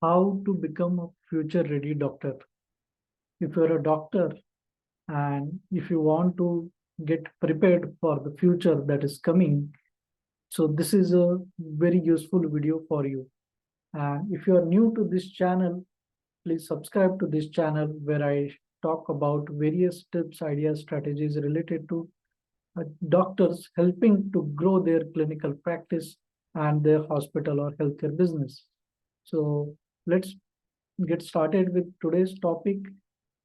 How to become a future ready doctor. If you're a doctor and if you want to get prepared for the future that is coming, so this is a very useful video for you. And if you are new to this channel, please subscribe to this channel where I talk about various tips, ideas, strategies related to doctors helping to grow their clinical practice and their hospital or healthcare business. So let's get started with today's topic,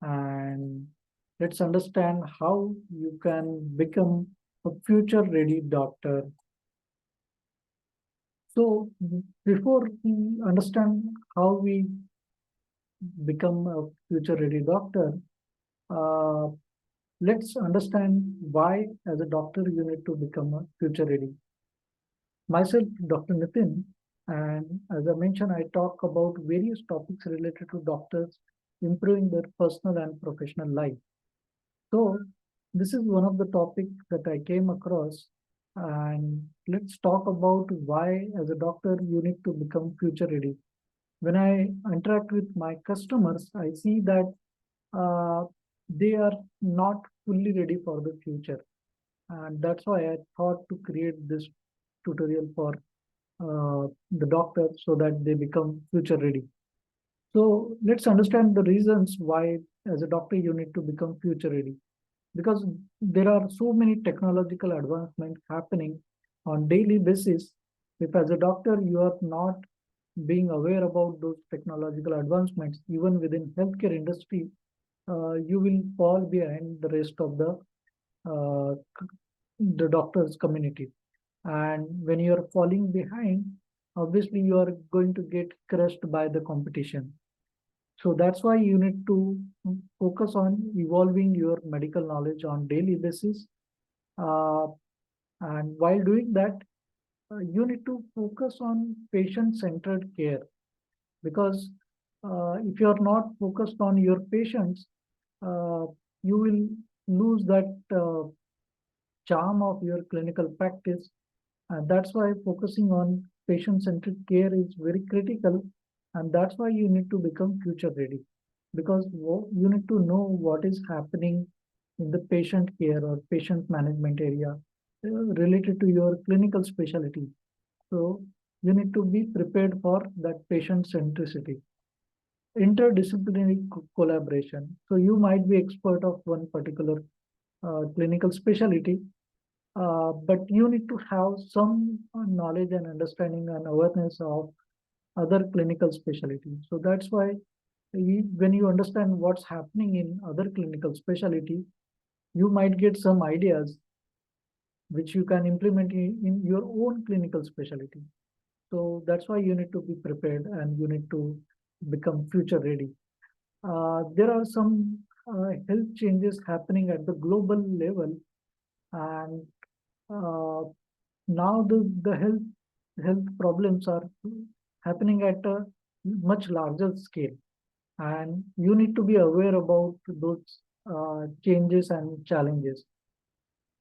and let's understand how you can become a future ready doctor. So before we understand how we become a future ready doctor, uh, let's understand why as a doctor you need to become a future ready. Myself, Dr. Nitin, and as I mentioned, I talk about various topics related to doctors improving their personal and professional life. So this is one of the topics that I came across, and let's talk about why as a doctor you need to become future ready. When I interact with my customers, I see that uh, they are not fully ready for the future. And that's why I thought to create this tutorial for the doctor so that they become future ready. So let's understand the reasons why as a doctor you need to become future ready. Because there are so many technological advancements happening on daily basis. If as a doctor you are not being aware about those technological advancements, even within healthcare industry, you will fall behind the rest of uh, the doctors community. And when you are falling behind, obviously you are going to get crushed by the competition. So that's why you need to focus on evolving your medical knowledge on daily basis. Uh, and while doing that, you need to focus on patient-centered care, because if you are not focused on your patients, uh, you will lose that charm of your clinical practice. And that's why focusing on patient-centered care is very critical. And that's why you need to become future ready, because you need to know what is happening in the patient care or patient management area related to your clinical specialty. So you need to be prepared for that patient centricity. Interdisciplinary collaboration. So you might be expert of one particular clinical specialty, but you need to have some knowledge and understanding and awareness of other clinical specialties. So that's why when you understand what's happening in other clinical specialty, you might get some ideas which you can implement in your own clinical specialty. So that's why you need to be prepared and you need to become future ready. There are some health changes happening at the global level, and uh, now the health problems are happening at a much larger scale, and you need to be aware about those changes and challenges.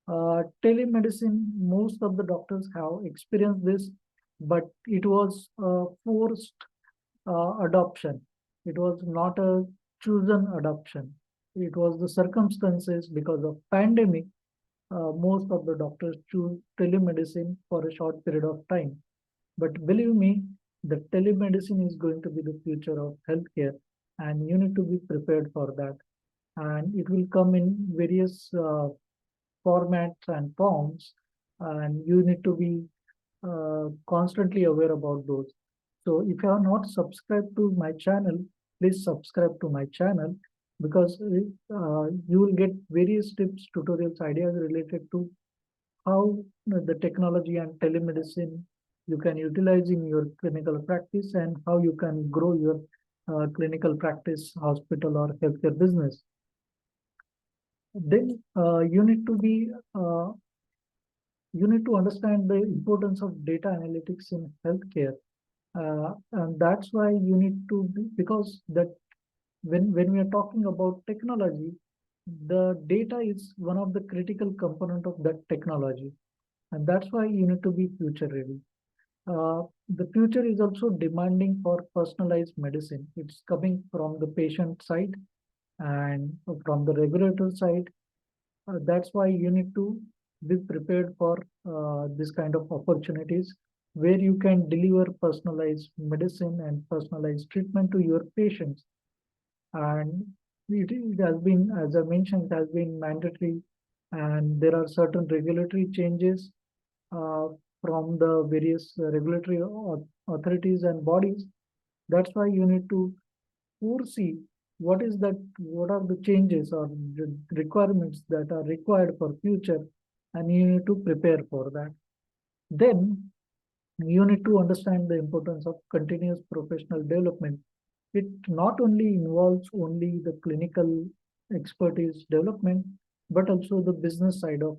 Telemedicine, most of the doctors have experienced this, but it was forced adoption. It was not a chosen adoption. It was the circumstances because of pandemic. Most of the doctors choose telemedicine for a short period of time. But believe me, the telemedicine is going to be the future of healthcare, and you need to be prepared for that. And it will come in various formats and forms, and you need to be constantly aware about those. So if you are not subscribed to my channel, please subscribe to my channel, because you will get various tips, tutorials, ideas related to how the technology and telemedicine you can utilize in your clinical practice, and how you can grow your clinical practice, hospital or healthcare business. Then you need to understand the importance of data analytics in healthcare, and that's why you need to be, because that when we are talking about technology, the data is one of the critical component of that technology, and that's why you need to be future ready. The future is also demanding for personalized medicine. It's coming from the patient side and from the regulator side. That's why you need to be prepared for this kind of opportunities where you can deliver personalized medicine and personalized treatment to your patients. And it has been, as I mentioned, it has been mandatory, and there are certain regulatory changes uh, from the various regulatory authorities and bodies. That's why you need to foresee what are the changes or the requirements that are required for future, and you need to prepare for that. Then you need to understand the importance of continuous professional development. It not only involves only the clinical expertise development, but also the business side of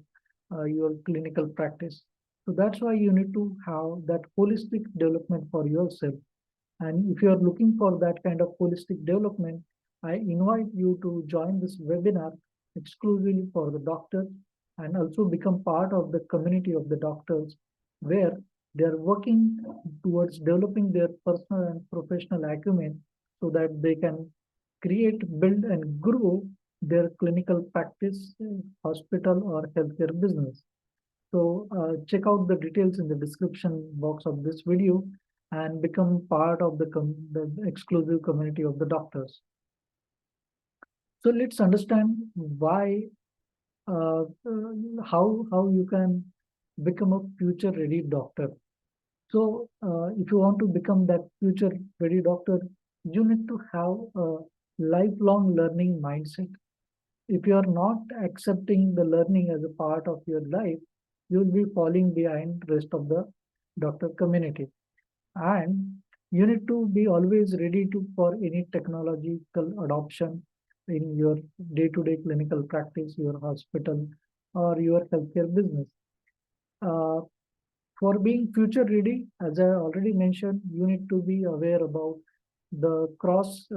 your clinical practice. So that's why you need to have that holistic development for yourself. And if you are looking for that kind of holistic development, I invite you to join this webinar exclusively for the doctors and also become part of the community of the doctors where they are working towards developing their personal and professional acumen so that they can create, build, and grow their clinical practice, hospital, or healthcare business. So check out the details in the description box of this video and become part of the exclusive community of the doctors. So let's understand why, how you can become a future ready doctor. So if you want to become that future ready doctor, you need to have a lifelong learning mindset. If you are not accepting the learning as a part of your life, you will be falling behind rest of the doctor community. And you need to be always ready to for any technological adoption in your day-to-day clinical practice, your hospital, or your healthcare business. Uh, for being future ready, as I already mentioned, you need to be aware about the cross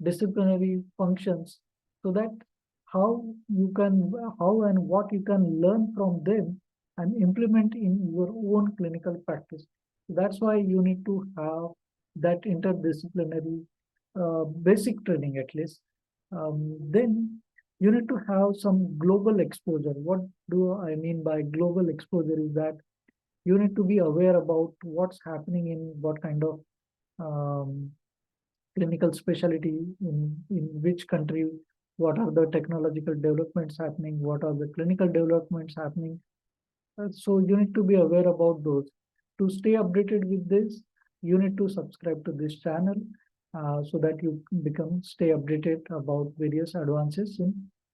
disciplinary functions so that how you can how and what you can learn from them and implement in your own clinical practice. That's why you need to have that interdisciplinary basic training at least. Then you need to have some global exposure. What do I mean by global exposure is that you need to be aware about what's happening in what kind of um, clinical specialty in which country, what are the technological developments happening, what are the clinical developments happening. So you need to be aware about those. To stay updated with this, you need to subscribe to this channel so that you become stay updated about various advances in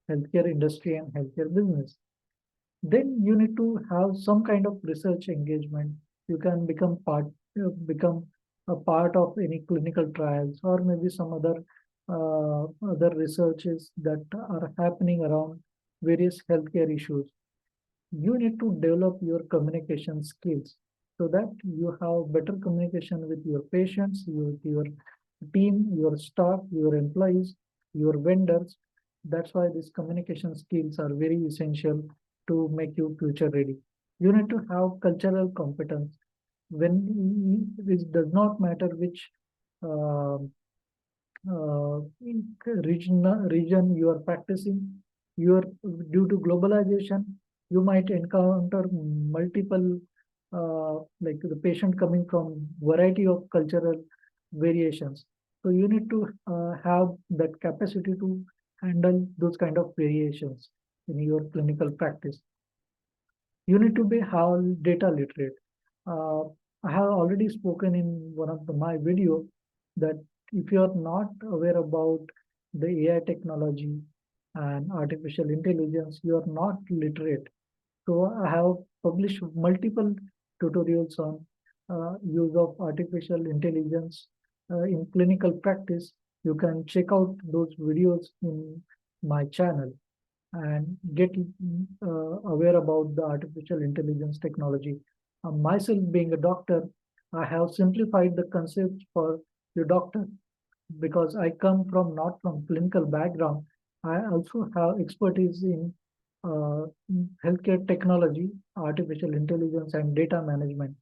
healthcare industry and healthcare business. Then you need to have some kind of research engagement. You can become a part of any clinical trials or maybe some other researches that are happening around various healthcare issues. You need to develop your communication skills so that you have better communication with your patients, with your team, your staff, your employees, your vendors. That's why these communication skills are very essential to make you future ready. You need to have cultural competence. When it does not matter which uh, region you are practicing, you are due to globalization, you might encounter multiple like the patient coming from variety of cultural variations. So you need to have that capacity to handle those kind of variations in your clinical practice. You need to be how data literate. Uh, I have already spoken in one of my video that if you are not aware about the AI technology and artificial intelligence, you are not literate. So I have published multiple tutorials on use of artificial intelligence in clinical practice. You can check out those videos in my channel and get aware about the artificial intelligence technology. Myself being a doctor, I have simplified the concept for the doctor because I come from not from clinical background. I also have expertise in healthcare technology, artificial intelligence, and data management.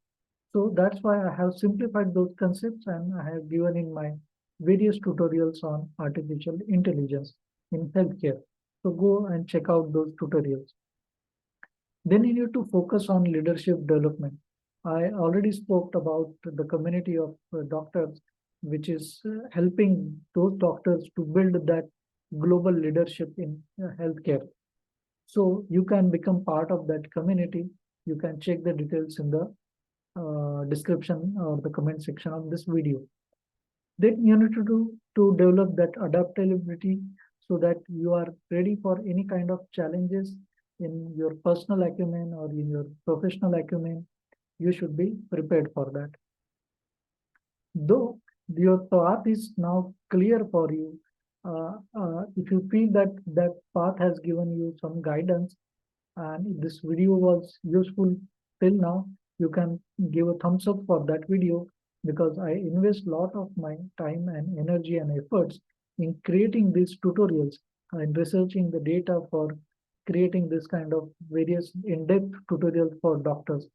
So that's why I have simplified those concepts and I have given in my various tutorials on artificial intelligence in healthcare. So go and check out those tutorials. Then you need to focus on leadership development. I already spoke about the community of doctors, which is helping those doctors to build that global leadership in healthcare. So you can become part of that community. You can check the details in the description or the comment section of this video. Then you need to do to develop that adaptability so that you are ready for any kind of challenges in your personal acumen or in your professional acumen. You should be prepared for that. Though your path is now clear for you, if you feel that that path has given you some guidance, and if this video was useful till now, you can give a thumbs up for that video because I invest a lot of my time and energy and efforts in creating these tutorials and researching the data for creating this kind of various in-depth tutorials for doctors.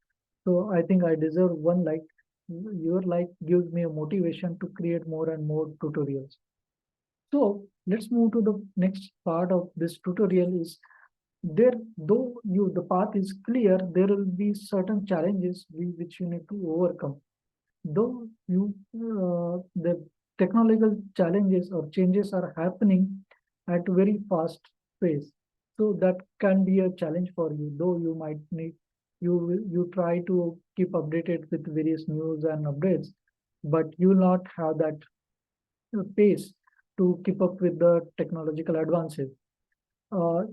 So I think I deserve one like. Your like gives me a motivation to create more and more tutorials. So let's move to the next part of this tutorial is there, though the path is clear, there will be certain challenges which you need to overcome. Though the technological challenges or changes are happening at a very fast pace, so that can be a challenge for you. Though you might need you try to keep updated with various news and updates, but you will not have that pace to keep up with the technological advances.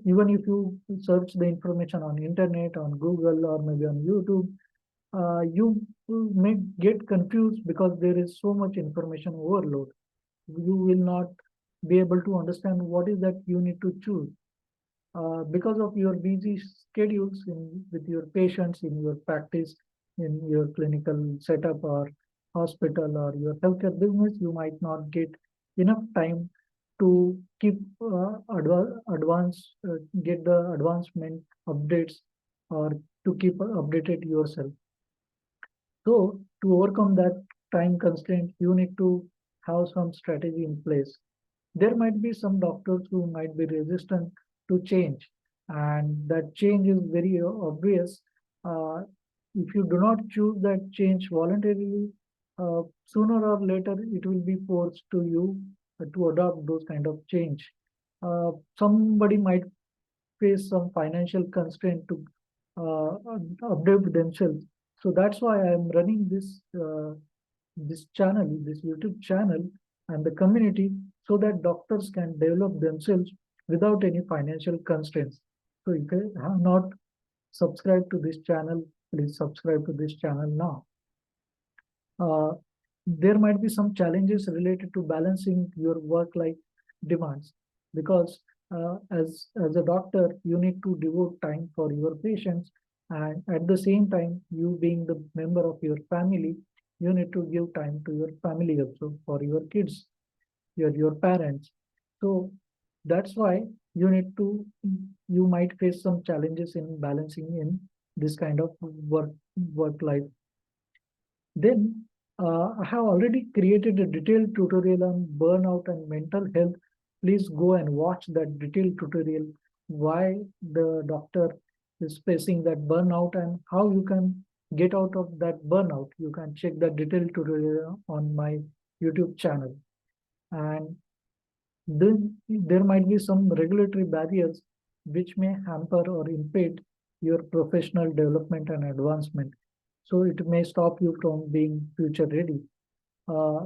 Even if you search the information on internet, on Google, or maybe on YouTube, you may get confused because there is so much information overload. You will not be able to understand what is that you need to choose. Because of your busy schedules with your patients in your practice, in your clinical setup or hospital or your healthcare business, you might not get enough time to keep get the advancement updates or to keep updated yourself. So to overcome that time constraint, you need to have some strategy in place. There might be some doctors who might be resistant to change, and that change is very obvious. Uh, if you do not choose that change voluntarily, sooner or later it will be forced to you to adopt those kind of change. Somebody might face some financial constraint to update themselves. So that's why I am running this channel, this YouTube channel, and the community, so that doctors can develop themselves without any financial constraints. So if you have not subscribed to this channel, please subscribe to this channel now. Uh, there might be some challenges related to balancing your work-life demands because as a doctor, you need to devote time for your patients, and at the same time, you being the member of your family, you need to give time to your family also for your kids, your parents. So that's why you need to you might face some challenges in balancing in this kind of work life. Then I have already created a detailed tutorial on burnout and mental health. Please go and watch that detailed tutorial, why the doctor is facing that burnout and how you can get out of that burnout. You can check that detailed tutorial on my YouTube channel. And then there might be some regulatory barriers which may hamper or impede your professional development and advancement. So it may stop you from being future ready.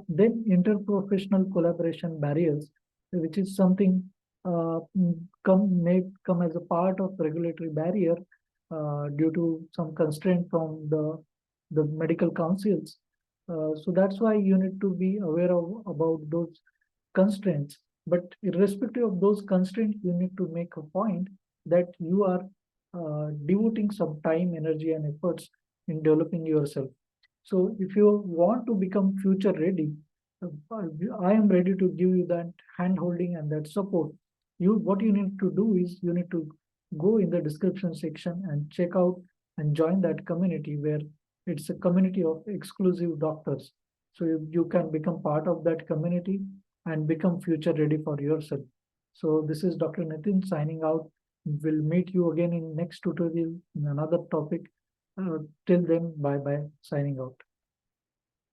Then interprofessional collaboration barriers, which is something may come as a part of regulatory barrier due to some constraint from the medical councils. So that's why you need to be aware of about those constraints. But irrespective of those constraints, you need to make a point that you are devoting some time, energy, and efforts in developing yourself. So if you want to become future ready, I am ready to give you that hand holding and that support. What you need to do is you need to go in the description section and check out and join that community where It's a community of exclusive doctors. So you can become part of that community and become future ready for yourself. So this is Dr. Nitin signing out. We'll meet you again in next tutorial in another topic. Till then, bye bye, signing out.